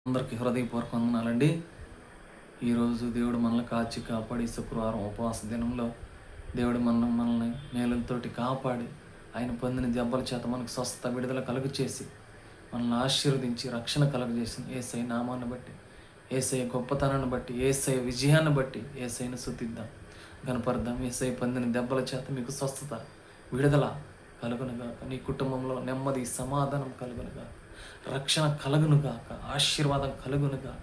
అందరికీ హృదయపూర్వక వందనాలండి. ఈరోజు దేవుడు మనల్ని కాచి కాపాడి శుక్రవారం ఉపవాస దినంలో దేవుడు మనల్ని మేలులతోటి కాపాడి ఆయన పొందిన దెబ్బల చేత మనకు స్వస్థత విడుదల కలుగు చేసి మనల్ని ఆశీర్వదించి రక్షణ కలుగజేసిన యేసయ్య నామాన్ని బట్టి, యేసయ్య గొప్పతనాన్ని బట్టి, యేసయ్య విజయాన్ని బట్టి యేసయ్యను స్తుతిద్దాం, కనపడదాం. యేసయ్య పొందిన దెబ్బల చేత మీకు స్వస్థత విడుదల కలుగునుగాక, నీ కుటుంబంలో నెమ్మది సమాధానం కలుగునుగాక, రక్షణ కలుగునుగాక, ఆశీర్వాదం కలుగునుగాక,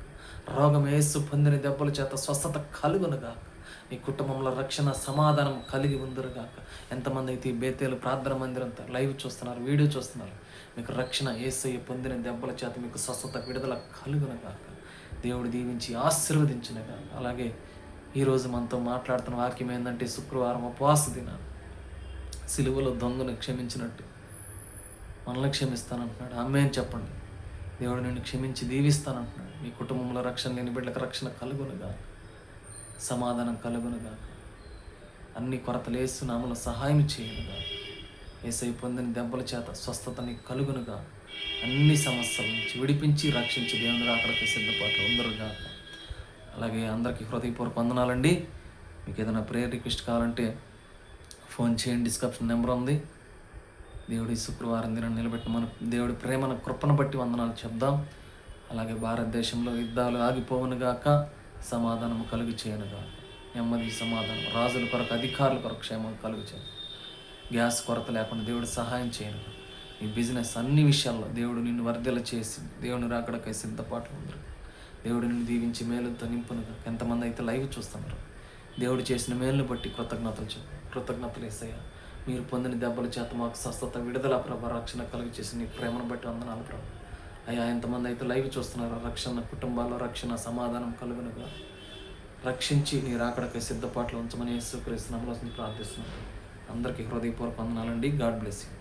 రోగం యేసు పొందిన దెబ్బల చేత స్వస్థత కలుగునుగాక, నీ కుటుంబంలో రక్షణ సమాధానం కలిగి ఉందరుగాక. ఎంతమంది అయితే ఈ బేతేలు ప్రార్థన మందిరంతో లైవ్ చూస్తున్నారు, వీడియో చూస్తున్నారు, మీకు రక్షణ యేసయ్య పొందిన దెబ్బల చేత మీకు స్వస్థత విడుదల కలుగునుగాక. దేవుడు దీవించి ఆశీర్వదించునుగాక. అలాగే ఈరోజు మనతో మాట్లాడుతున్న వాక్యం ఏంటంటే, శుక్రవారం ఉపవాస దినాలు సిలువలో దొంగను క్షమించినట్టు మనల్ని క్షమిస్తానంటున్నాడు. ఆమె అని చెప్పండి. దేవుడు నిన్ను క్షమించి దీవిస్తానంటున్నాడు. మీ కుటుంబంలో రక్షణ లేని బిడ్డలకు రక్షణ కలుగునుగా, సమాధానం కలుగునుగా, అన్ని కొరతలు యేసు నామములో సహాయం చేయనుగా, యేసయ్య పొందిన దెబ్బల చేత స్వస్థత నీకు కలుగునుగా, అన్ని సమస్యల నుంచి విడిపించి రక్షించి దేవుని రాకడకు సిద్ధపాట్లు ఉందరుగా. అలాగే అందరికీ హృదయపూర్వక వందనాలండి. మీకు ఏదైనా ప్రేయర్ రిక్వెస్ట్ కావాలంటే ఫోన్ చేయండి, డిస్క్రిప్షన్ నెంబర్ ఉంది. దేవుడి శుక్రవారం దినం నిలబెట్టి మన దేవుడి ప్రేమను కృపను బట్టి వందనాలు చెప్దాం. అలాగే భారతదేశంలో యుద్ధాలు ఆగిపోవునుగాక, సమాధానం కలుగు చేయనుగాక, నెమ్మది సమాధానం, రాజుల కొరకు అధికారుల కొరకు క్షేమం కలుగు చేయను, గ్యాస్ కొరత లేకుండా దేవుడు సహాయం చేయను. ఈ బిజినెస్ అన్ని విషయాల్లో దేవుడు నిన్ను వర్ధల చేసి దేవుని రాకడకై సిద్ధపాట్లు ఉందరు. దేవుడు నిన్ను దీవించి మేలుతో నింపునుగా. ఎంతమంది అయితే లైవ్ చూస్తున్నారు, దేవుడు చేసిన మేలును బట్టి కృతజ్ఞతలు చెప్పు. కృతజ్ఞతలు యేసయ్యా, మీరు పొందిన దెబ్బల చేత మాకు స్వస్థత విడుదల ప్రభా, రక్షణ కలుగు చేసి నీ ప్రేమను బట్టి వందనాలు ప్రభు. అయ్యా, ఎంతమంది అయితే లైవ్ చూస్తున్నారో, రక్షణ కుటుంబాల్లో రక్షణ సమాధానం కలుగునుగా, రక్షించి నీ రాకడకై సిద్ధపాట్లు ఉంచమని యేసుక్రీస్తు నామములో ప్రార్థిస్తున్నాను. అందరికీ హృదయపూర్వక వందనాలండి. God bless you.